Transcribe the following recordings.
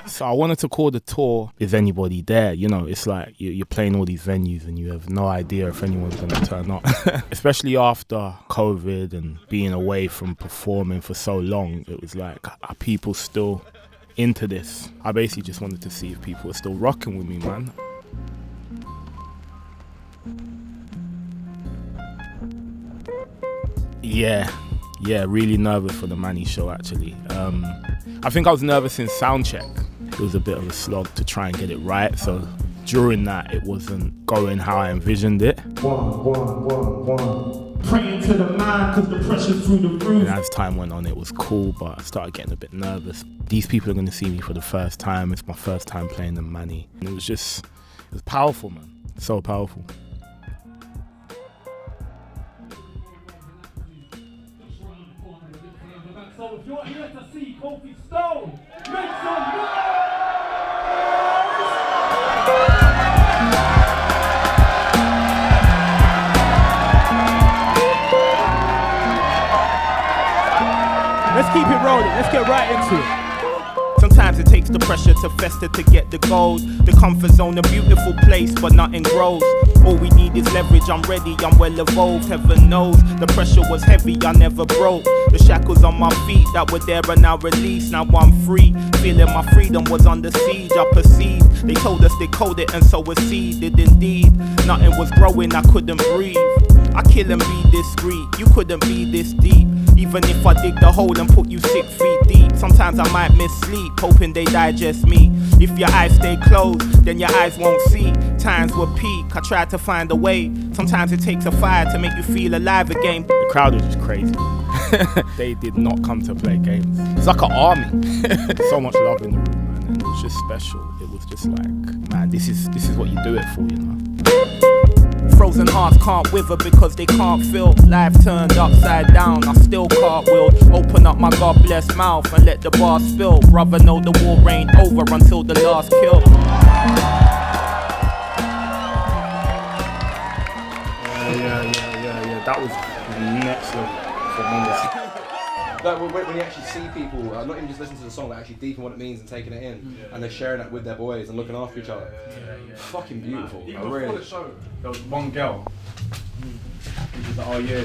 So I wanted to call the tour Is Anybody There? You know, it's like you're playing all these venues and you have no idea if anyone's going to turn up. Especially after COVID and being away from performing for so long, it was like, are people still into this? I basically just wanted to see if people are still rocking with me, man. Yeah, really nervous for the Manny show actually. I think I was nervous in soundcheck. It was a bit of a slog to try and get it right, so during that it wasn't going how I envisioned it. Praying to the mind cause the pressure's through the roof. And as time went on it was cool, but I started getting a bit nervous. These people are going to see me for the first time. It's my first time playing the Manny. And it was powerful, man. So powerful. So if you're here to see Kofi Stone, make some noise! Let's keep it rolling. Let's get right into it. Sometimes it takes the pressure to fester to get the gold. The comfort zone, a beautiful place, but nothing grows. All we need is leverage, I'm ready, I'm well evolved. Heaven knows, the pressure was heavy, I never broke. The shackles on my feet that were there are now released. Now I'm free, feeling my freedom was under siege. I perceived, they told us they coded and so was seeded indeed. Nothing was growing, I couldn't breathe. I kill and be discreet, you couldn't be this deep. Even if I dig the hole and put you 6 feet deep. Sometimes I might miss sleep, hoping they digest me. If your eyes stay closed, then your eyes won't see. Times were peak, I tried to find a way. Sometimes it takes a fire to make you feel alive again. The crowd was just crazy. They did not come to play games. It's like an army. So much love in the room, man. And it was just special. It was just like, man, this is what you do it for, you know. Frozen hearts can't wither because they can't feel. Life turned upside down, I still cartwheel. Open up my God bless mouth and let the bar spill. Brother know the war ain't over until the last kill. Yeah. That was next level for Monday. Like when you actually see people, not even just listening to the song, but actually deep in what it means and taking it in, and they're sharing it with their boys and looking after each other. Fucking beautiful. Even before the show, there was one girl. And she's like, oh yeah, you know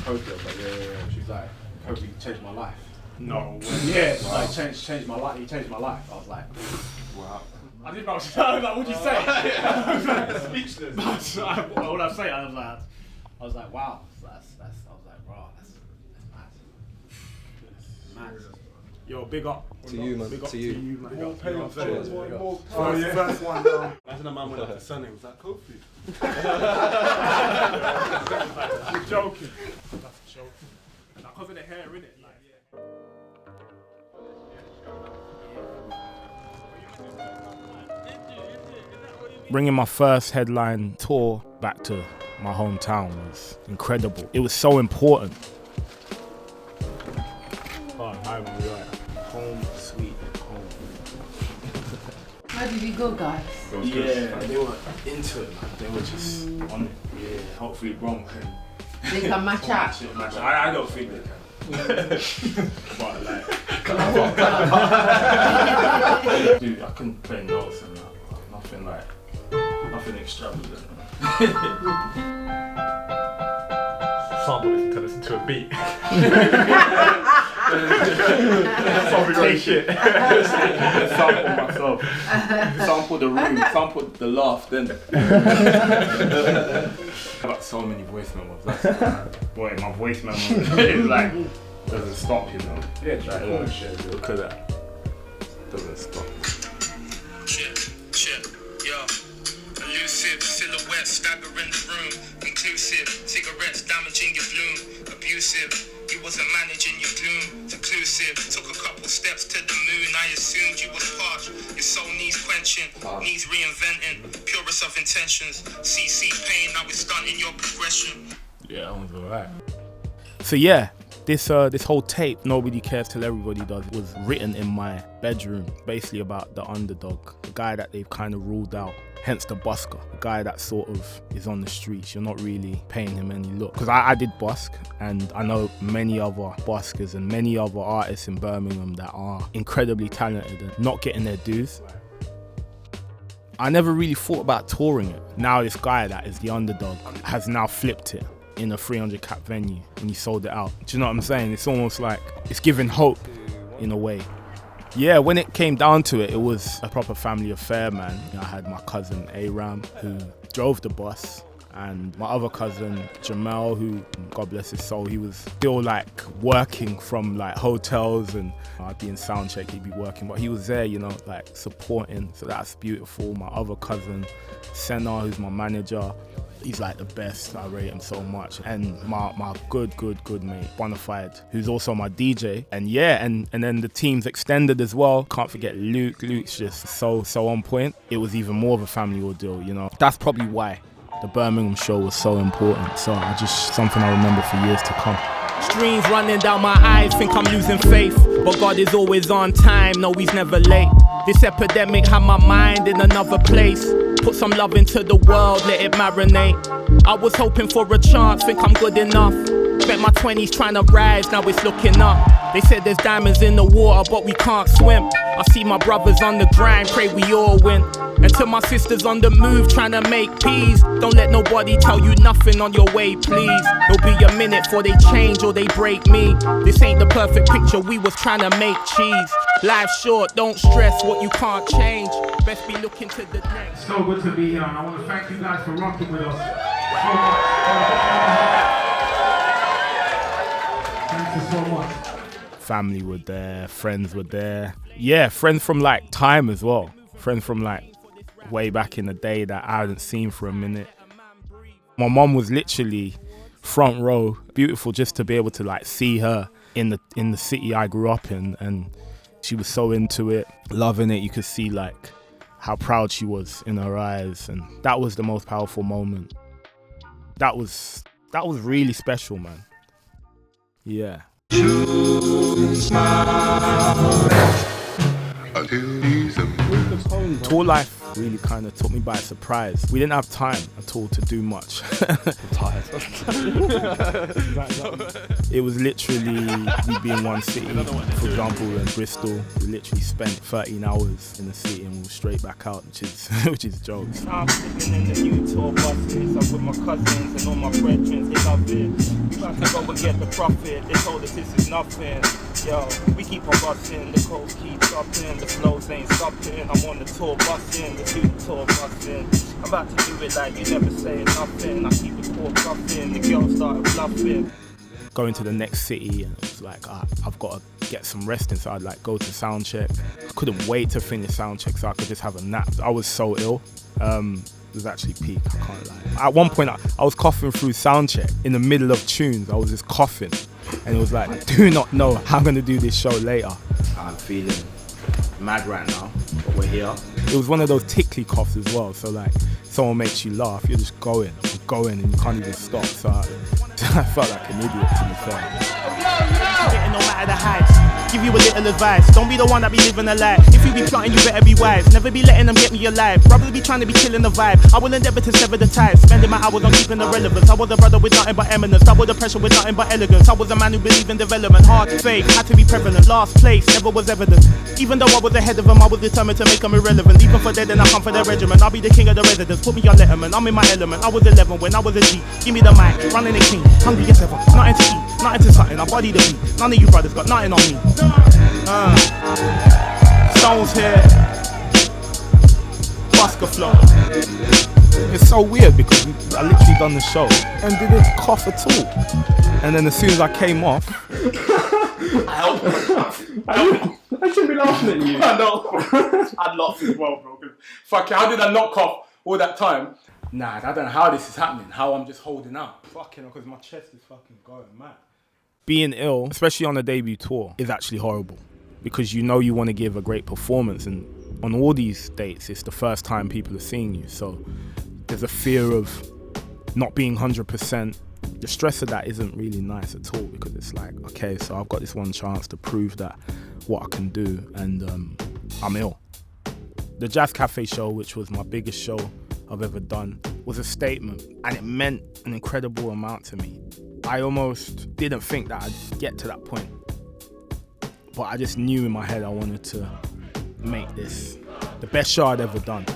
Kofi. I was like, yeah. She's like, Kofi changed my life. No way. Yeah, she's like, changed my life. He changed my life. I was like, wow. I didn't know. I was like, what'd you say? I was like, speechless. What did I say? I was like, wow. That's I was like, bro, that's mad. Yo, big up. To you, man. Big up to you, man. More payments. Cheers. First one down. Imagine a man went up to surname, was that Kofi? You're joking. That's joking. Like, because of the hair, innit? Like, bringing my first headline tour back to my hometown was incredible. It was so important. Hi, man, we're right. Home, sweet home. How did you go, guys? Yeah, they were into it, man. They were just on it. Yeah, hopefully Bronx can. They can match up. I don't think they can. But like, dude, I couldn't play notes and that. Nothing extravagant. Somebody can listen to a beat. Take it. Sample myself. Sample the room. Sample the laugh. Then. I got so many voice memos. Boy, my voice memo is like doesn't stop. You know. Yeah, like, shit. Look at that. Doesn't stop. Shit, yo. elusive, silhouette staggering the room, inclusive, cigarettes damaging your bloom, abusive, you wasn't managing your gloom, seclusive, took a couple steps to the moon, I assumed you was harsh, your soul needs quenching, needs reinventing, purest of intentions, CC pain, now it's stunting your progression. Yeah, that one's alright. So yeah, this whole tape, Nobody Cares Till Everybody Does, was written in my bedroom, basically about the underdog, the guy that they've kind of ruled out, hence the busker, the guy that sort of is on the streets. You're not really paying him any look. Because I did busk, and I know many other buskers and many other artists in Birmingham that are incredibly talented and not getting their dues. I never really thought about touring it. Now this guy that is the underdog has now flipped it in a 300 cap venue and he sold it out. Do you know what I'm saying? It's almost like it's giving hope in a way. Yeah, when it came down to it, it was a proper family affair, man. I had my cousin Aram who drove the bus, and my other cousin Jamel, who, God bless his soul, he was still like working from like hotels, and I'd be in sound check, he'd be working, but he was there, you know, like supporting. So that's beautiful. My other cousin Senna, who's my manager, he's like the best. I rate him so much. And my good mate Bonafide, who's also my DJ. And yeah, and then the team's extended as well. Can't forget Luke. Luke's just so on point. It was even more of a family ordeal, you know. That's probably why the Birmingham show was so important. So something I remember for years to come. Streams running down my eyes, think I'm losing faith, but God is always on time, no he's never late. This epidemic had my mind in another place. Put some love into the world, let it marinate. I was hoping for a chance, think I'm good enough. Spent my 20s trying to rise, now it's looking up. They said there's diamonds in the water, but we can't swim. I see my brothers on the grind, pray we all win. And to my sisters on the move, trying to make peace. Don't let nobody tell you nothing on your way, please. There'll be a minute before they change or they break me. This ain't the perfect picture, we was trying to make cheese. Life's short, don't stress what you can't change. Best be looking to the next. So good to be here, and I want to thank you guys for rocking with us. Thank you so much. Family were there, friends were there. Yeah, friends from like time as well. Friends from like way back in the day that I hadn't seen for a minute. My mom was literally front row. Beautiful just to be able to like see her in the city I grew up in, and she was so into it, loving it. You could see like how proud she was in her eyes, and that was the most powerful moment. That was really special, man. Yeah. Tour life really kind of took me by surprise. We didn't have time at all to do much. It was literally, we'd be in one city, for example in Bristol, we literally spent 13 hours in the city and we were straight back out, which is jokes. I'm sitting in the new tour buses, I'm with my cousins and all my brethren, they love it. Trying to go and get the profit, they told us this is nothing. Yo, we keep on busting, the coast keeps dropping, the flows ain't stopping. I'm on the tour busting, the two tour busting. I'm about to do it like you never say nothing. I keep the poor puffing, the girls started bluffing. Going to the next city, and it was like, I've got to get some rest, so I'd like go to sound check. I couldn't wait to finish sound check so I could just have a nap. I was so ill. It was actually peak, I can't lie. At one point, I was coughing through sound check in the middle of tunes. I was just coughing, and it was like, I do not know how I'm gonna do this show later. I'm feeling mad right now, but we're here. It was one of those tickly coughs as well, so like, someone makes you laugh, you're just going, and you can't even stop. So I felt like an idiot, to be fair. No matter the heights, give you a little advice. Don't be the one that be living a lie. If you be plotting, you better be wise. Never be letting them get me alive. Probably be trying to be killing the vibe. I will endeavor to sever the ties. Spending my hours on keeping the relevance. I was a brother with nothing but eminence. I was the pressure with nothing but elegance. I was a man who believed in development. Hard to fake, had to be prevalent. Last place, never was evident. Even though I was ahead of them, I was determined to make them irrelevant. Even for dead, then I come for their regiment. I'll be the king of the residents. Put me on Letterman. I'm in my element. I was 11 when I was a G. Give me the mic, running the king. Hungry as ever. Nothing to eat, nothing to something. I body the beat. None of you brothers got nothing on me. Stones here, Busker flow. It's so weird because I literally done the show and didn't cough at all. And then as soon as I came off, I shouldn't be laughing at you. I know. I'd laugh as well, bro. Fuck it, how did I not cough all that time? Nah, I don't know how this is happening, how I'm just holding out. Fucking, because my chest is fucking going mad. Being ill, especially on a debut tour, is actually horrible because you know you want to give a great performance, and on all these dates, it's the first time people are seeing you. So there's a fear of not being 100%. The stress of that isn't really nice at all because it's like, okay, so I've got this one chance to prove that what I can do, and I'm ill. The Jazz Cafe show, which was my biggest show I've ever done, was a statement, and it meant an incredible amount to me. I almost didn't think that I'd get to that point, but I just knew in my head I wanted to make this the best show I'd ever done.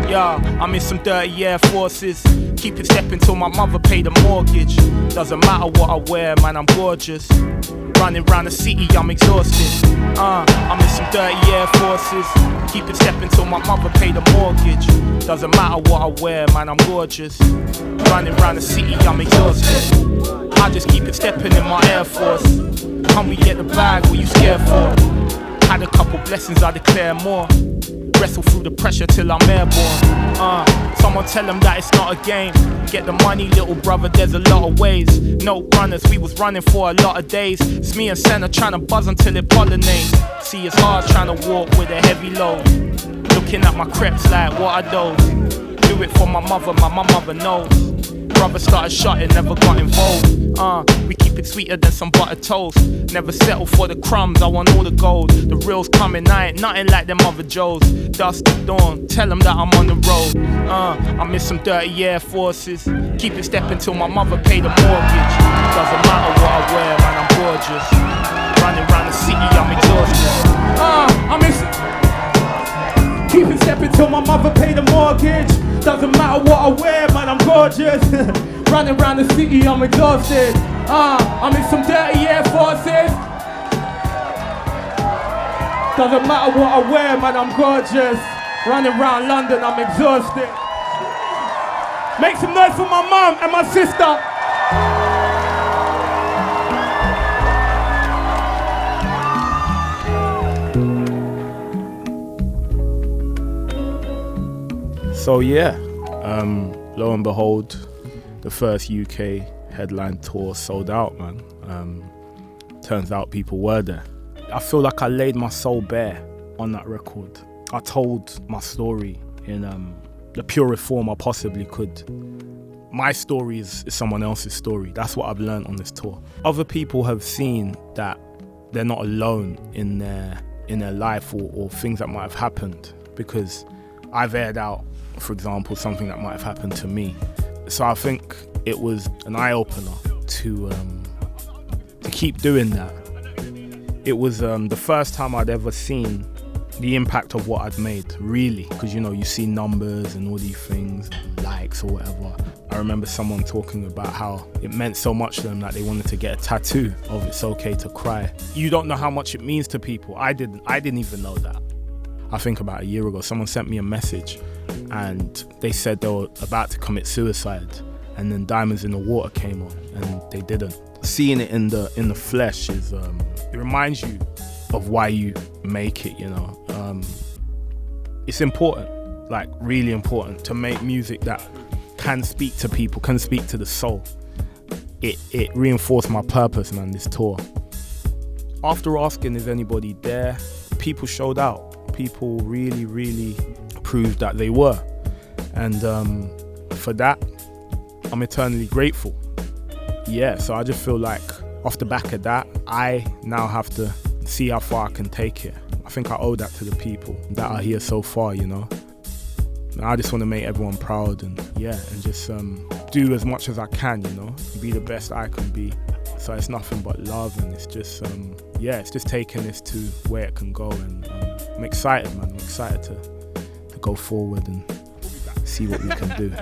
Yeah, I'm in some dirty Air Forces. Keep it stepping till my mother pay the mortgage. Doesn't matter what I wear, man, I'm gorgeous. Running round the city, I'm exhausted. I'm in some dirty Air Forces. Keep it stepping till my mother pay the mortgage. Doesn't matter what I wear, man, I'm gorgeous. Running round the city, I'm exhausted. I just keep it stepping in my Air Force. Come we get the bag, what you scared for? Had a couple blessings, I declare more. Wrestle through the pressure till I'm airborne. Someone tell them that it's not a game. Get the money, little brother, there's a lot of ways. No runners, we was running for a lot of days. It's me and Senna trying to buzz until it pollinates. See, it's hard trying to walk with a heavy load. Looking at my creps like, what are those? Do it for my mother knows. Brother started shotting, never got involved. We keep it sweeter than some buttered toast. Never settle for the crumbs, I want all the gold. The real's coming, I ain't nothing like them other Joes. Dusk to dawn, tell them that I'm on the road. I'm in some dirty Air Forces. Keep it stepping till my mother pay the mortgage. Doesn't matter what I wear, man, I'm gorgeous. Running round the city, I'm exhausted. I'm in keep it stepping till my mother pay the mortgage. Doesn't matter what I wear, man, I'm gorgeous. Running around the city, I'm exhausted. I'm in some dirty Air Forces. Doesn't matter what I wear, man, I'm gorgeous. Running around London, I'm exhausted. Make some noise for my mum and my sister. So yeah, lo and behold, the first UK headline tour sold out, man. Turns out people were there. I feel like I laid my soul bare on that record. I told my story in the purest form I possibly could. My story is someone else's story. That's what I've learned on this tour. Other people have seen that they're not alone in their life or things that might have happened, because I've aired out, for example, something that might have happened to me. So I think it was an eye-opener to keep doing that. It was the first time I'd ever seen the impact of what I'd made, really, because you see numbers and all these things, likes or whatever. I remember someone talking about how it meant so much to them that they wanted to get a tattoo of "It's okay to cry." You don't know how much it means to people. I didn't even know that. I think about a year ago, someone sent me a message and they said they were about to commit suicide, and then Diamonds in the Water came on and they didn't. Seeing it in the flesh is it reminds you of why you make it, It's important, like really important, to make music that can speak to people, can speak to the soul. It reinforced my purpose, man, this tour. After asking is anybody there, people showed out. People really, really proved that they were. And for that, I'm eternally grateful. Yeah, so I just feel like off the back of that, I now have to see how far I can take it. I think I owe that to the people that are here so far, And I just want to make everyone proud and just do as much as I can, be the best I can be. So it's nothing but love, and it's just, it's just taking this to where it can go. And I'm excited, man. I'm excited to go forward and see what we can do.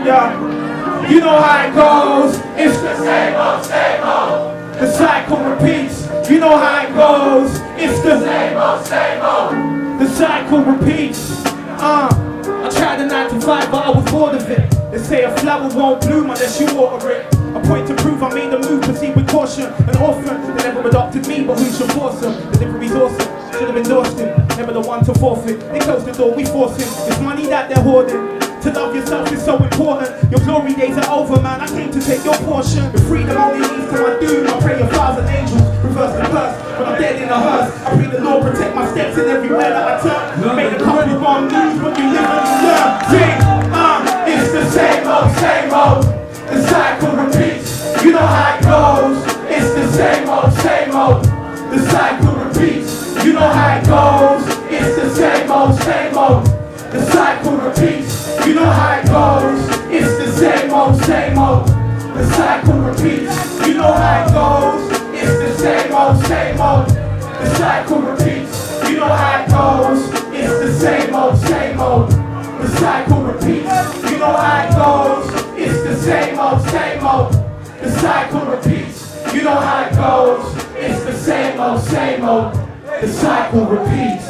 Yeah. You know how it goes. It's the same old, same old. The cycle repeats. You know how it goes. It's the same old, same old. The cycle repeats. I tried a 9 to 5, but I was bored of it. They say a flower won't bloom unless you water it. A point to prove I made a move, proceed with caution. An orphan, they never adopted me, but who should force them? The delivery's awesome, should have endorsed him. Never the one to forfeit. They close the door, we force him. It's money that they're hoarding. To love yourself is so important. Your glory days are over, man. I came to take your portion. The freedom only leads to my doom. I pray your 1,000 angels reverse the curse. When I'm dead in a hearse, I pray the Lord protect my steps in everywhere that I turn. Made a couple wrong moves, but you live and you learn. Sing, it's the same old, same old. The cycle repeats. You know how it goes. It's the same old, same old. The cycle repeats. You know how it goes. It's the same old, same old. The cycle repeats. You know how it goes. It's the same old, same old. The cycle repeats. You know how it goes. It's the same old, same old. The cycle repeats. You know how it goes. It's the same old, same old. The cycle repeats. You know how it goes. It's the same old, same old. The cycle repeats. You know how it goes. It's the same old, same old. The cycle repeats.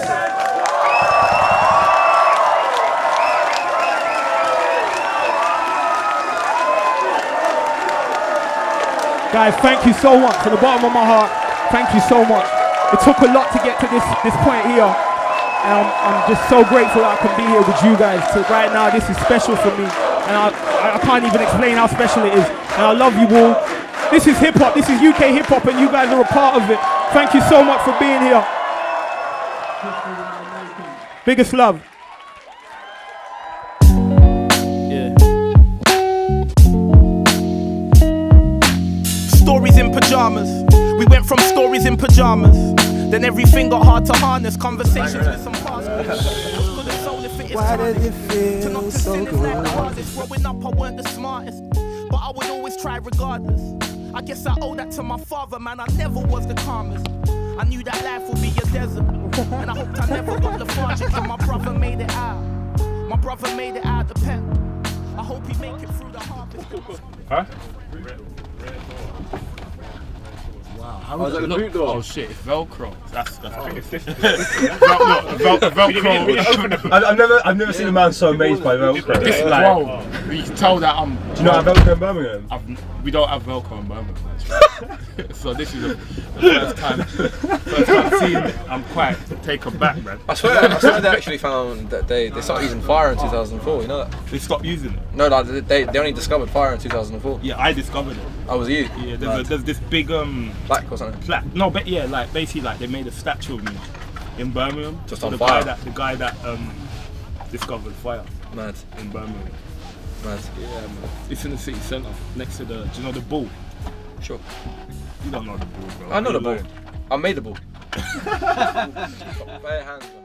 Guys, thank you so much from the bottom of my heart. Thank you so much. It took a lot to get to this point here. And I'm just so grateful that I can be here with you guys. So right now, this is special for me. And I can't even explain how special it is. And I love you all. This is hip hop. This is UK hip hop, and you guys are a part of it. Thank you so much for being here. Biggest love. Stories in pajamas. We went from stories in pajamas. Then everything got hard to harness. Conversations with some past. Why did it feel so good? Growing up, I weren't the smartest, but I would always try regardless. I guess I owe that to my father, man. I never was the calmest. I knew that life would be a desert, and I hoped I never got lethargic. And my brother made it out. My brother made it out the pen. I hope he make it through the harvest. Huh? Wow, how was it the boot door? Oh shit, it's Velcro. That's I think it's this. Velcro. I've never seen a man so amazed by Velcro. This is like, you can tell that I'm. Do you not have Velcro in Birmingham? We don't have Velcro in Birmingham. So this is the first time seeing it. I'm quite taken back, man. I swear they actually found that they started using fire in 2004. You know that? They stopped using it. No, like they only discovered fire in 2004. Yeah, I discovered it. Oh, was you? Yeah, there's this big plaque or something. Plaque. No, but yeah, like basically like they made a statue of me in Birmingham. Just on the fire. The guy that discovered fire. Mad. In Birmingham. Mad. Yeah, man. It's in the city centre, next to the. Do you know the Bull? Sure. You don't know the Bull, bro. I know the Bull. I made the Bull. Bare hands, bro.